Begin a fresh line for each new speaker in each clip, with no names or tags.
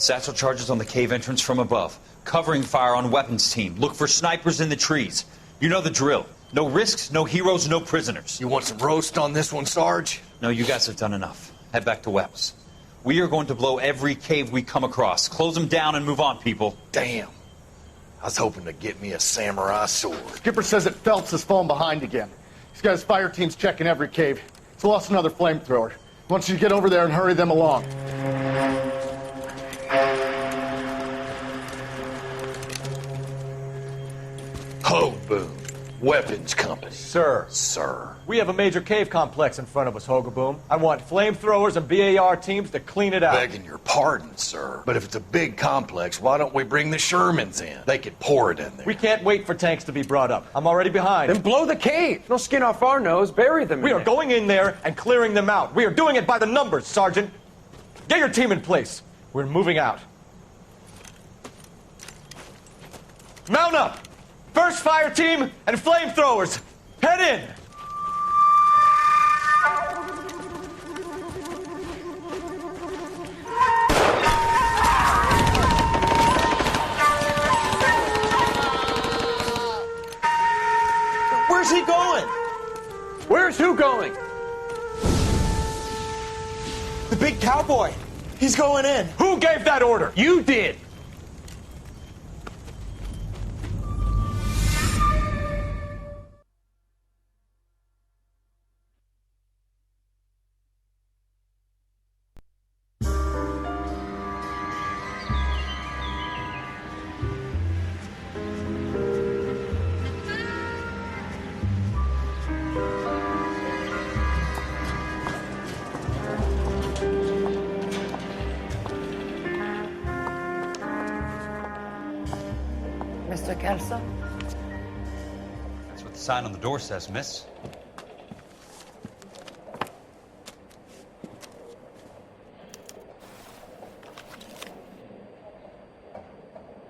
Satchel charges on the cave entrance from above. Covering fire on weapons team. Look for snipers in the trees. You know the drill. No risks, no heroes, no prisoners.
You want some roast on this one, Sarge?
No, you guys have done enough. Head back to Webb's. We are going to blow every cave we come across. Close them down and move on, people.
Damn. I was hoping to get me a samurai sword.
Skipper says that Phelps has fallen behind again. He's got his fire teams checking every cave. He's lost another flamethrower. He wants you to get over there and hurry them along.
Hoboom, Weapons Company.
Sir.
Sir.
We have a major cave complex in front of us, Hogaboom. I want flamethrowers and BAR teams to clean it out.
Begging your pardon, sir. But if it's a big complex, why don't we bring the Shermans in? They could pour it in there.
We can't wait for tanks to be brought up. I'm already behind.
Then blow the cave. No skin off our nose. Bury them.
We are going in there and clearing them out. We are doing it by the numbers, Sergeant. Get your team in place. We're moving out. Mount up! First fire team and flamethrowers. Head in!
Where's he going?
Where's who going?
The big cowboy. He's going in.
Who gave that order?
You did.
Mr. Kelso?
That's what the sign on the door says, miss.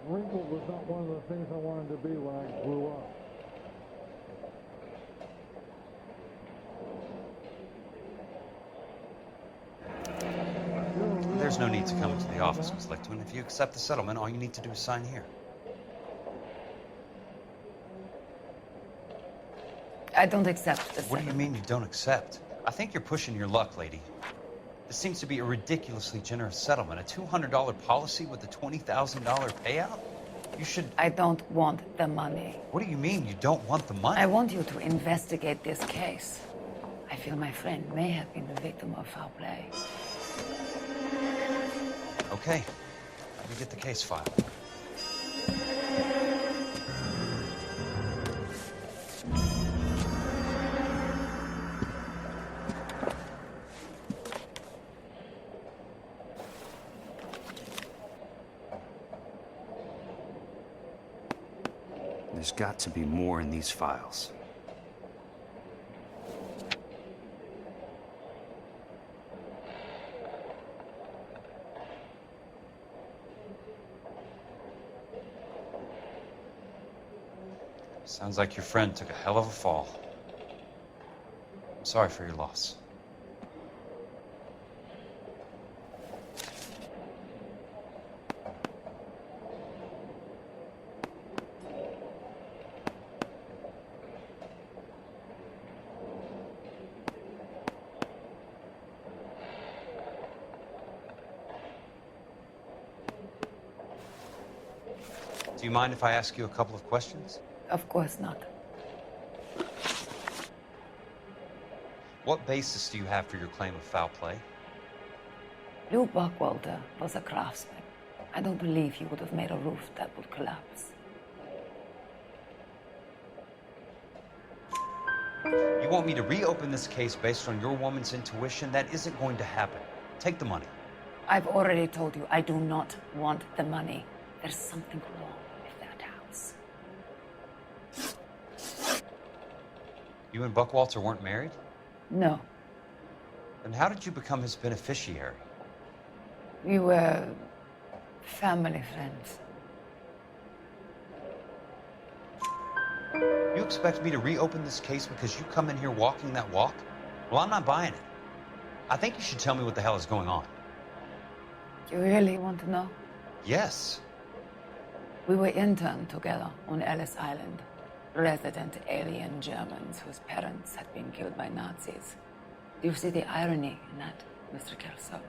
Ringgold was not one of the things I wanted to be when I grew up.
There's no need to come into the office, Miss Lichtman. If you accept the settlement, all you need to do is sign here.
I don't accept this.
What do you mean you don't accept? I think you're pushing your luck, lady. This seems to be a ridiculously generous settlement. A $200 policy with a $20,000 payout? You should...
I don't want the money.
What do you mean you don't want the money?
I want you to investigate this case. I feel my friend may have been the victim of foul play.
Okay. Let me get the case file. There's got to be more in these files. Sounds like your friend took a hell of a fall. I'm sorry for your loss. Do you mind if I ask you a couple of questions?
Of course not.
What basis do you have for your claim of foul play?
Lou Buckwalter was a craftsman. I don't believe he would have made a roof that would collapse.
You want me to reopen this case based on your woman's intuition? That isn't going to happen. Take the money.
I've already told you I do not want the money. There's something wrong with that house.
You and Buckwalter weren't married?
No.
Then how did you become his beneficiary?
We were family friends.
You expect me to reopen this case because you come in here walking that walk? Well, I'm not buying it. I think you should tell me what the hell is going on.
You really want to know?
Yes.
We were interned together on Ellis Island. Resident alien Germans whose parents had been killed by Nazis. Do you see the irony in that, Mr. Kelso?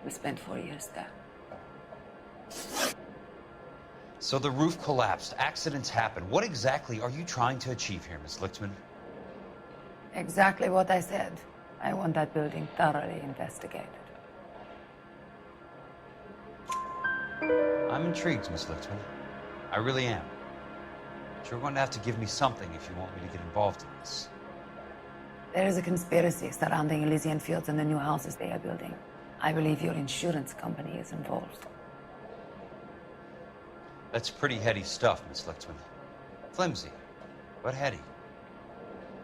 We spent 4 years there.
So the roof collapsed. Accidents happen. What exactly are you trying to achieve here, Miss Lichtman?
Exactly what I said. I want that building thoroughly investigated.
I'm intrigued, Miss Lichtman. I really am. But you're going to have to give me something if you want me to get involved in this.
There is a conspiracy surrounding Elysian Fields and the new houses they are building. I believe your insurance company is involved.
That's pretty heady stuff, Miss Lichtman. Flimsy, but heady.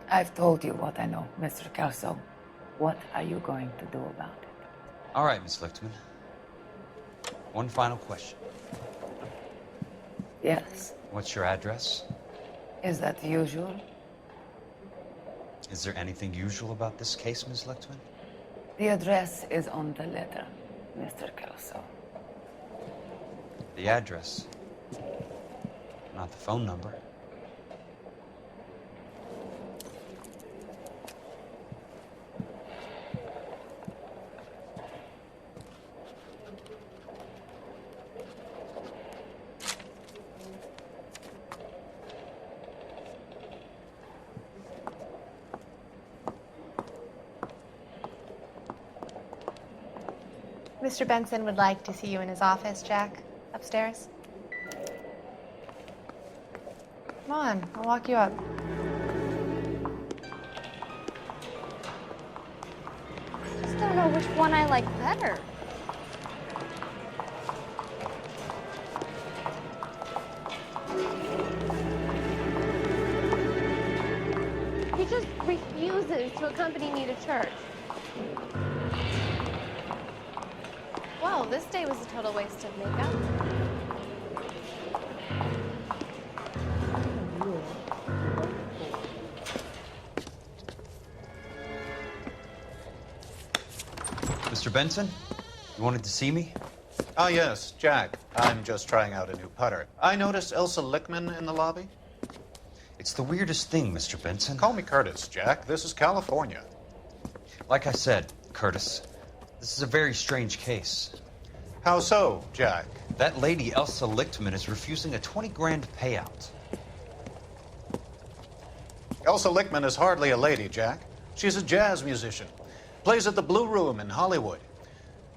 I've told you what I know, Mr. Kelso. What are you going to do about it?
All right, Miss Lichtman. One final question.
Yes.
What's your address?
Is that usual?
Is there anything usual about this case, Miss Lichtman?
The address is on the letter, Mr. Kelso.
The address, not the phone number.
Mr. Benson would like to see you in his office, Jack. Upstairs. Come on, I'll walk you up.
I just don't know which one I like better. He just refuses to accompany me to church.
Well, this day was a total waste of makeup.
Mr. Benson, you wanted to see me?
Ah, yes, Jack. I'm just trying out a new putter. I noticed Elsa Lichtman in the lobby.
It's the weirdest thing, Mr. Benson.
Call me Curtis, Jack. This is California.
Like I said, Curtis, this is a very strange case.
How so, Jack?
That lady, Elsa Lichtman, is refusing a 20 grand payout.
Elsa Lichtman is hardly a lady, Jack. She's a jazz musician. Plays at the Blue Room in Hollywood.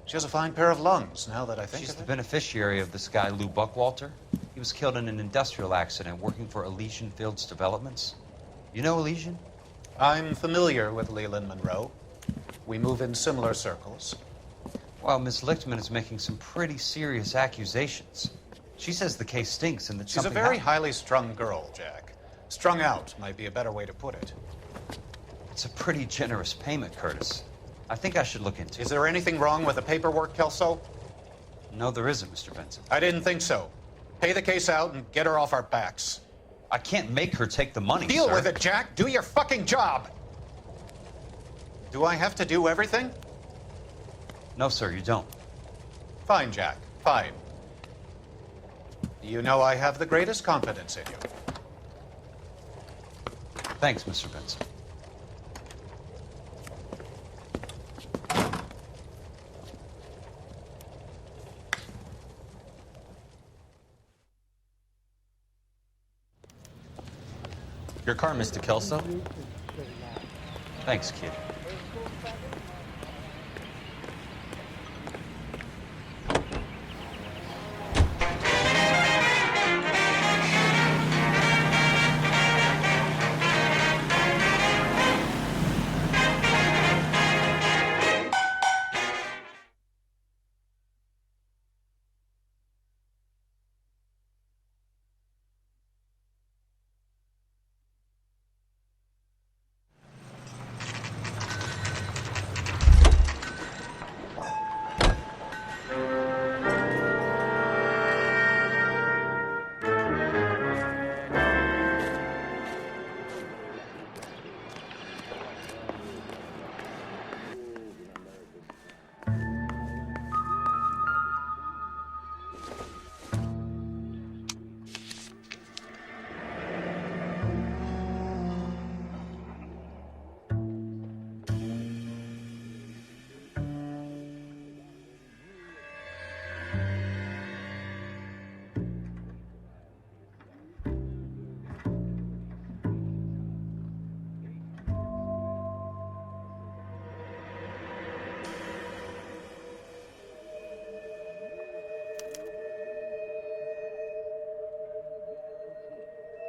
She has a fine pair of lungs, now that I think
She's
of
the
it.
beneficiary of this guy, Lou Buckwalter. He was killed in an industrial accident working for Elysian Fields Developments. You know Elysian?
I'm familiar with Leland Monroe. We move in similar circles.
Well, Miss Lichtman is making some pretty serious accusations. She says the case stinks and that
She's a
something
very
happened.
highly strung girl, Jack. Strung out might be a better way to put it.
It's a pretty generous payment, Curtis. I think I should look into
Is
it.
there anything wrong with the paperwork, Kelso?
No, there isn't, Mr. Benson.
I didn't think so. Pay the case out and get her off our backs.
I can't make her take the money,
Deal
sir.
with it, Jack. Do your fucking job. Do I have to do everything?
No, sir, you don't.
Fine, Jack. Fine. You know I have the greatest confidence in you.
Thanks, Mr. Benson.
Your car, Mr. Kelso.
Thanks, kid.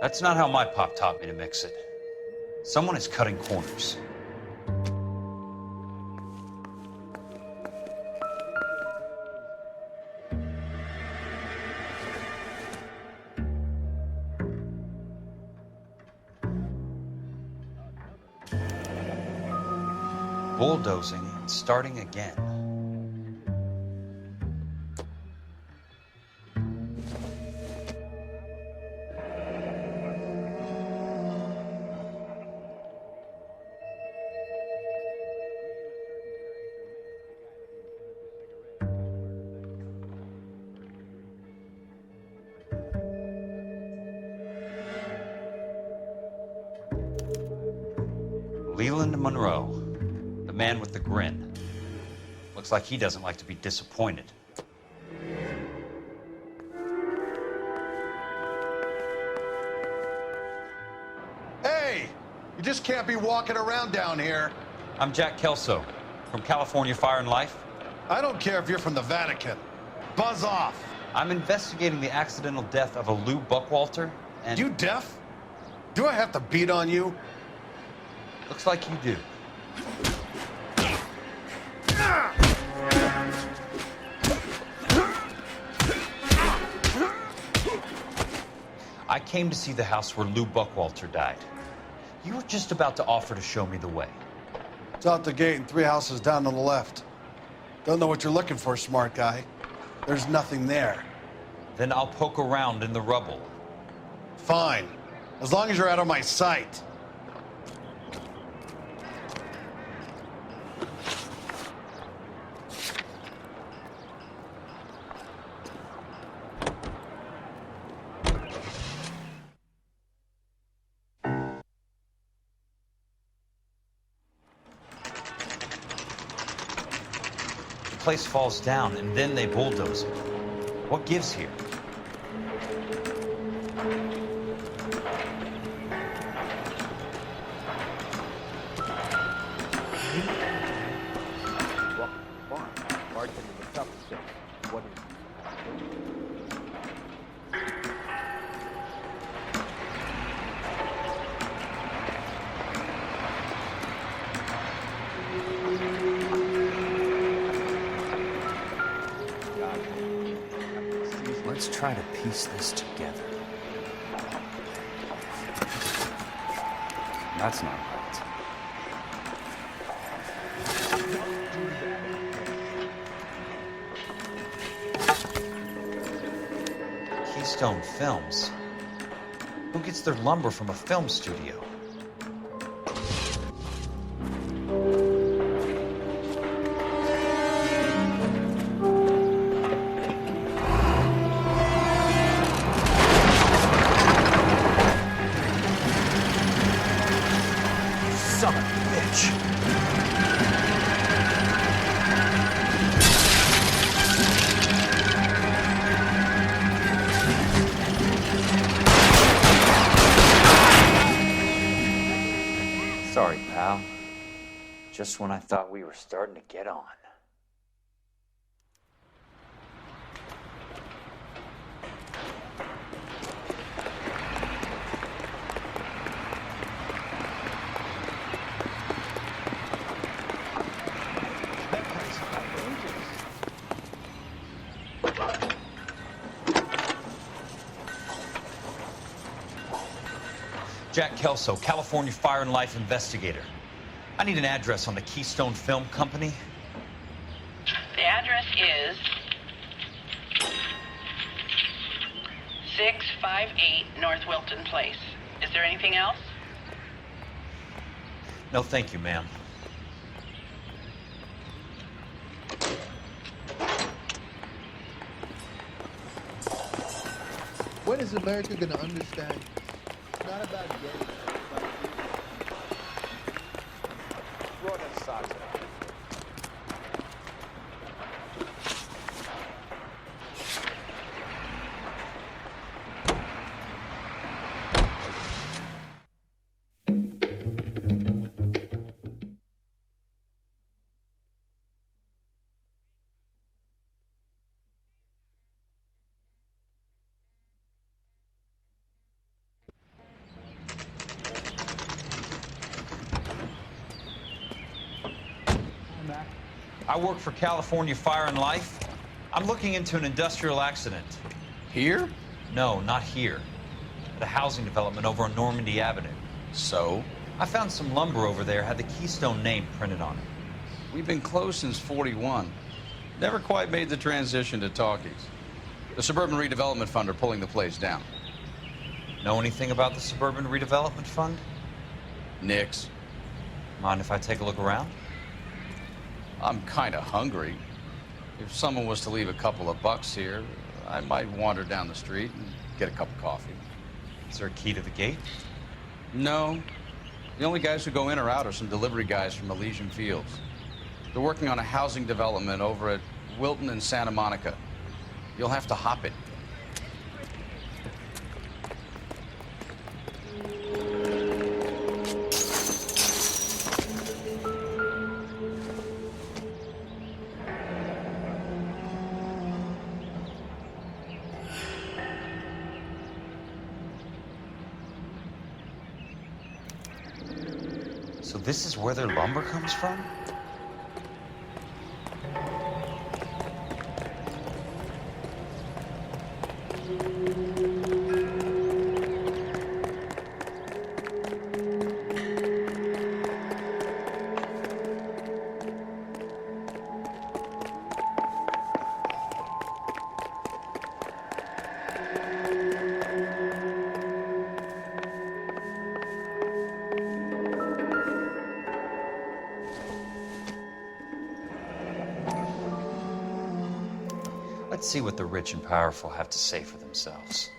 That's not how my pop taught me to mix it. Someone is cutting corners. Bulldozing and starting again. Leland Monroe, the man with the grin. Looks like he doesn't like to be disappointed.
Hey, you just can't be walking around down here.
I'm Jack Kelso from California Fire and Life.
I don't care if you're from the Vatican. Buzz off.
I'm investigating the accidental death of a Lou Buckwalter, and
You deaf? Do I have to beat on you?
looks like you do. I came to see the house where Lou Buckwalter died. You were just about to offer to show me the way.
It's out the gate and 3 houses down on the left. Don't know what you're looking for, smart guy. There's nothing there.
Then I'll poke around in the rubble.
Fine. As long as you're out of my sight.
The place falls down, and then they bulldoze it. What gives here?
Let's try to piece this together. That's not right.
Keystone Films? Who gets their lumber from a film studio?
Son of a bitch!
Sorry, pal. Just when I thought we were starting to get on. Jack Kelso, California Fire and Life investigator. I need an address on the Keystone Film Company.
The address is 658 North Wilton Place. Is there anything else?
No, thank you, ma'am.
When is America going to understand? It's not about getting.
I work for California Fire and Life. I'm looking into an industrial accident.
Here?
No, not here. At a housing development over on Normandy Avenue.
So?
I found some lumber over there, had the Keystone name printed on it.
We've been closed since '41. Never quite made the transition to talkies. The Suburban Redevelopment Fund are pulling the place down.
Know anything about the Suburban Redevelopment Fund?
Nix.
Mind if I take a look around?
I'm kind of hungry. If someone was to leave a couple of bucks here, I might wander down the street and get a cup of coffee.
Is there a key to the gate?
No. The only guys who go in or out are some delivery guys from Elysian Fields. They're working on a housing development over at Wilton and Santa Monica. You'll have to hop it.
So this is where their lumber comes from? Let's see what the rich and powerful have to say for themselves.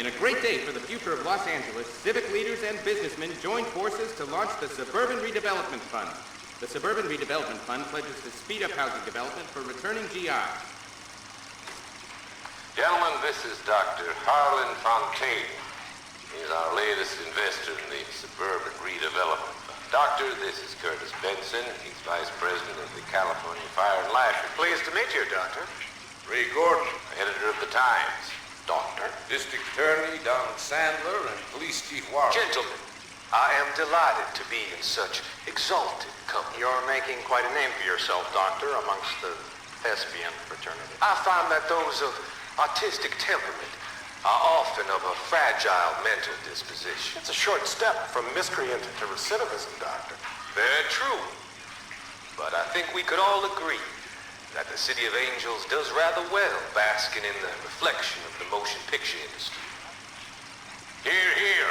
In a great day for the future of Los Angeles, civic leaders and businessmen joined forces to launch the Suburban Redevelopment Fund. The Suburban Redevelopment Fund pledges to speed up housing development for returning GIs.
Gentlemen, this is Dr. Harlan Fontaine. He's our latest investor in the Suburban Redevelopment Fund. Doctor, this is Curtis Benson. He's Vice President of the California Fire and Life.
Pleased to meet you, Doctor.
Ray Gordon, editor of the Times.
Doctor.
District Attorney Donald Sandler and Police Chief Warren.
Gentlemen, I am delighted to be in such exalted company. You're making quite a name for yourself, Doctor, amongst the thespian fraternity. I find that those of artistic temperament are often of a fragile mental disposition. It's a short step from miscreant to recidivism, Doctor.
Very true. But I think we could all agree that the City of Angels does rather well basking in the reflection of the motion picture industry. Hear, hear.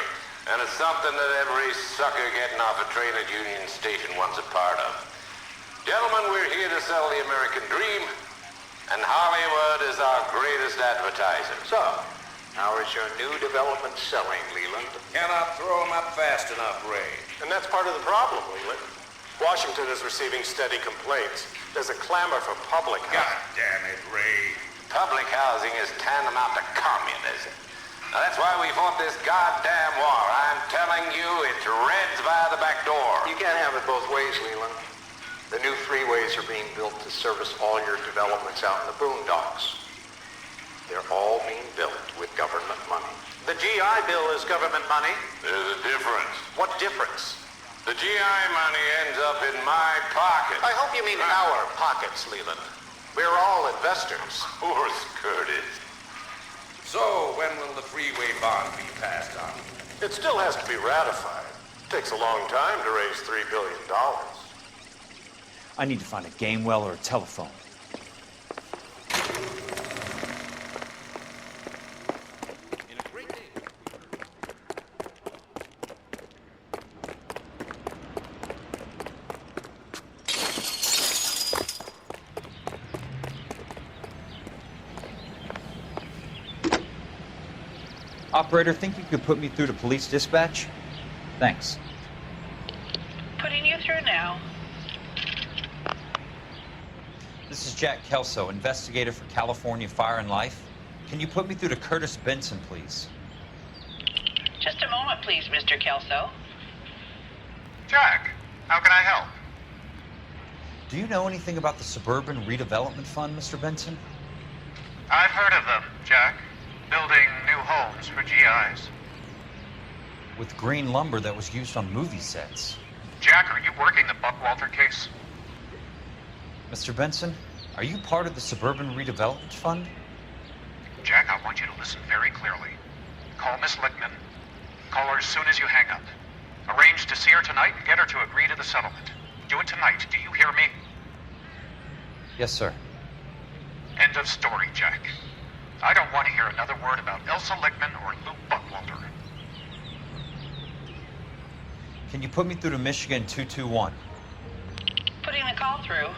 And it's something that every sucker getting off a train at Union Station wants a part of. Gentlemen, we're here to sell the American dream, and Hollywood is our greatest advertiser.
So, how is your new development selling, Leland?
Cannot throw them up fast enough, Ray.
And that's part of the problem, Leland. Washington is receiving steady complaints. There's a clamor for public housing.
God damn it, Ray. Public housing is tantamount to communism. Now, that's why we fought this goddamn war. I'm telling you, it's Reds via the back door.
You can't have it both ways, Leland. The new freeways are being built to service all your developments out in the boondocks. They're all being built with government money. The GI Bill is government money.
There's a difference.
What difference?
The GI money ends up in my pocket.
I hope you mean our pockets, Leland. We're all investors.
Of course, Curtis. So, when will the freeway bond be passed on?
It still has to be ratified. Takes a long time to raise $3 billion.
I need to find a game well or a telephone. Operator, think you could put me through to police dispatch? Thanks.
Putting you through now.
This is Jack Kelso, investigator for California Fire and Life. Can you put me through to Curtis Benson, please?
Just a moment, please, Mr. Kelso.
Jack, how can I help?
Do you know anything about the Suburban Redevelopment Fund, Mr. Benson?
I've heard of them, Jack. Building new homes for GIs.
With green lumber that was used on movie sets.
Jack, are you working the Buckwalter case?
Mr. Benson, are you part of the Suburban Redevelopment Fund?
Jack, I want you to listen very clearly. Call Miss Lichtman. Call her as soon as you hang up. Arrange to see her tonight and get her to agree to the settlement. Do it tonight. Do you hear me?
Yes, sir.
End of story, Jack. I don't want to hear another word about Elsa Lichtman or Luke Buckwalter.
Can you put me through to Michigan 221?
Putting the call through.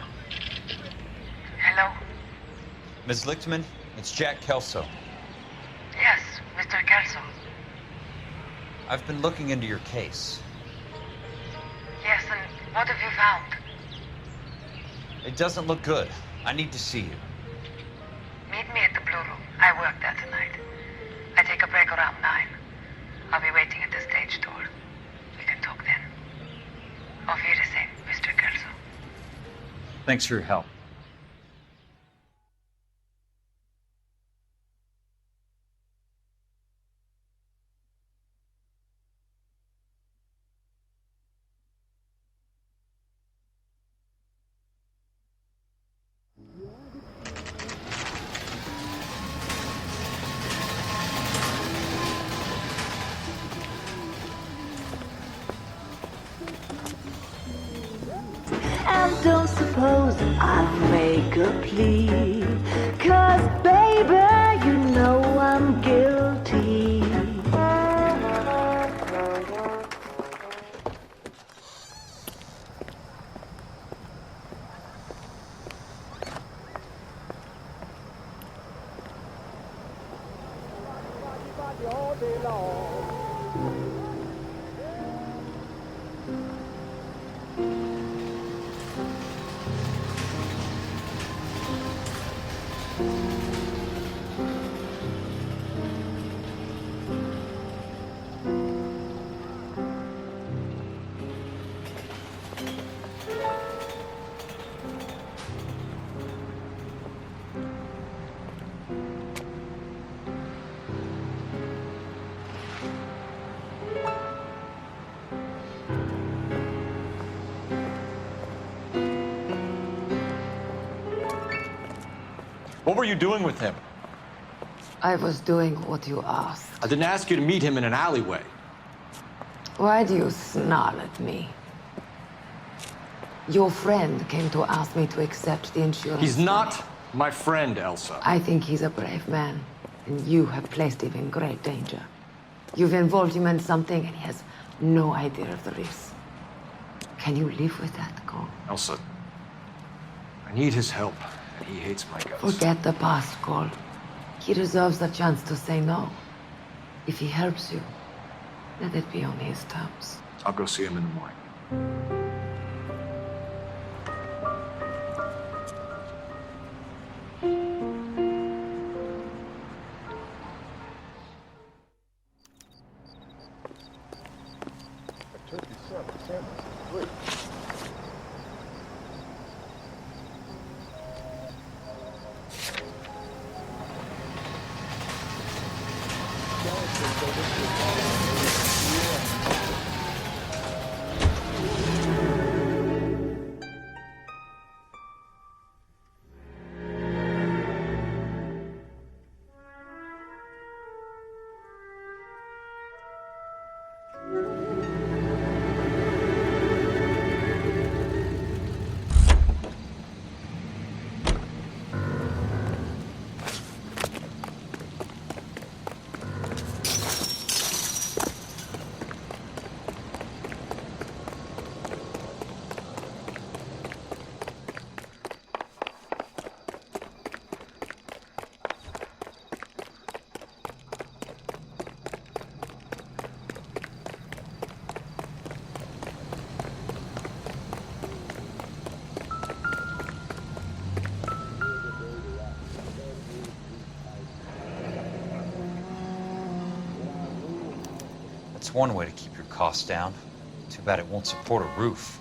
Hello?
Ms. Lichtman, it's Jack Kelso.
Yes, Mr. Kelso.
I've been looking into your case.
Yes, and what have you found?
It doesn't look good. I need to see you.
Meet me at the Blue Room. I work there tonight. I take a break around 9. I'll be waiting at the stage door. We can talk then. Auf Wiedersehen, Mr. Kelso.
Thanks for your help.
And don't suppose I'll make a plea, 'cause baby, you know I'm guilty.
all day long.
What were you doing with him?
I was doing what you asked.
I didn't ask you to meet him in an alleyway.
Why do you snarl at me? Your friend came to ask me to accept the insurance.
He's not my friend, Elsa.
I think he's a brave man, and you have placed him in great danger. You've involved him in something, and he has no idea of the risk. Can you live with that, Cole?
Elsa, I need his help, and he hates my guts.
Forget the past, Cole. He deserves a chance to say no. If he helps you, let it be on his terms.
I'll go see him in the morning.
That's one way to keep your costs down. Too bad it won't support a roof.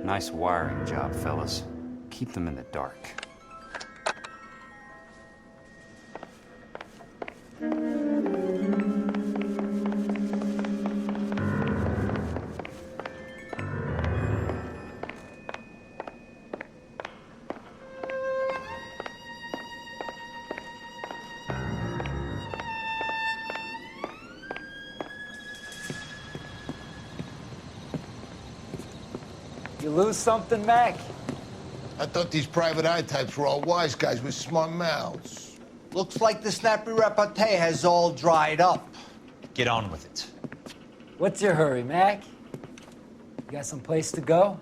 Nice wiring job, fellas. Keep them in the dark.
You lose something, Mac?
I thought these private eye types were all wise guys with smart mouths.
Looks like the snappy repartee has all dried up.
Get on with it.
What's your hurry, Mac? You got some place to go?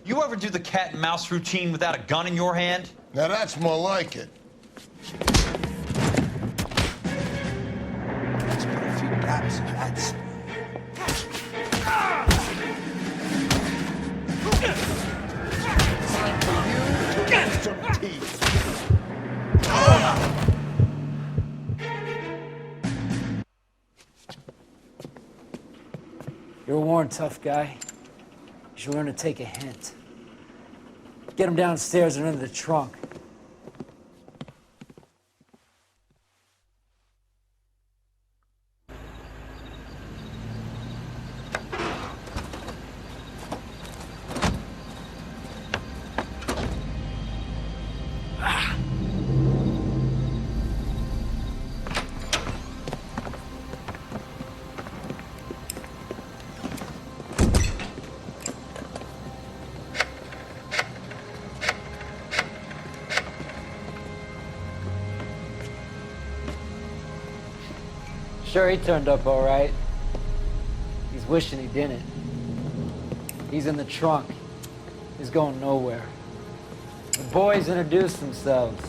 You ever do the cat and mouse routine without a gun in your hand?
Now that's more like it.
Let's put a few gaps in that. You're a worn, tough guy. You should learn to take a hint. Get him downstairs and into the trunk. Sure, he turned up all right. He's wishing he didn't. He's in the trunk. He's going nowhere. The boys introduced themselves.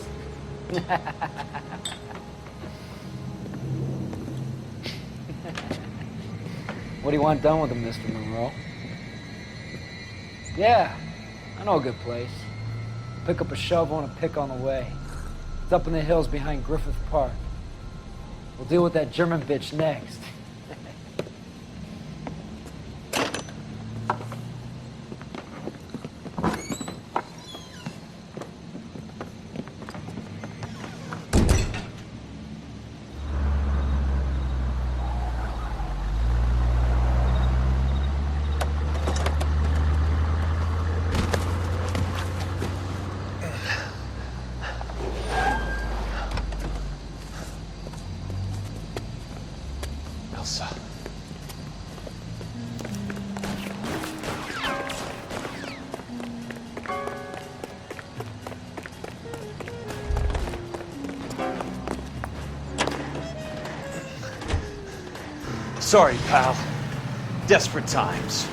What do you want done with him, Mr. Monroe? Yeah, I know a good place. Pick up a shovel and a pick on the way. It's up in the hills behind Griffith Park. We'll deal with that German bitch next.
Elsa. Sorry, pal. Desperate times.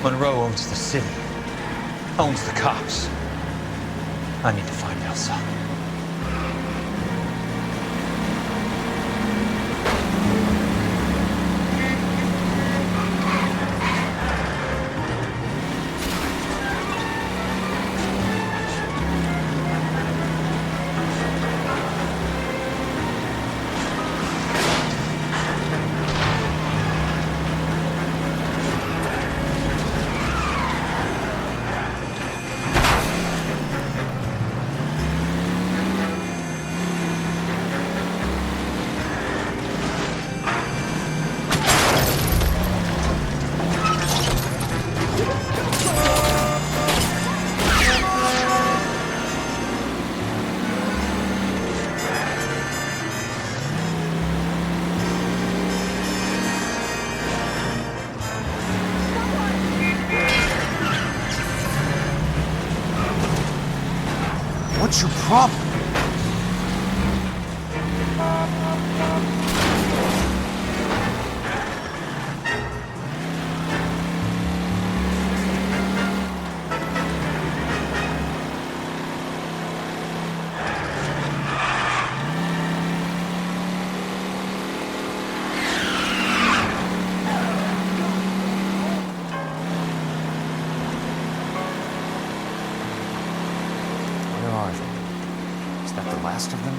Monroe owns the city, owns the cops. I need to find Elsa. What's your problem? Where are they? Is that the last of them?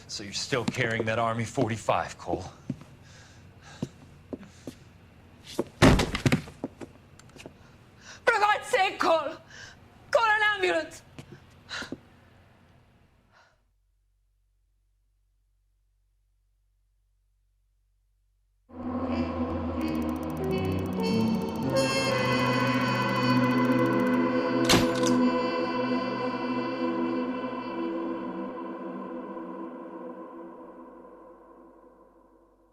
So you're still carrying that Army 45, Cole?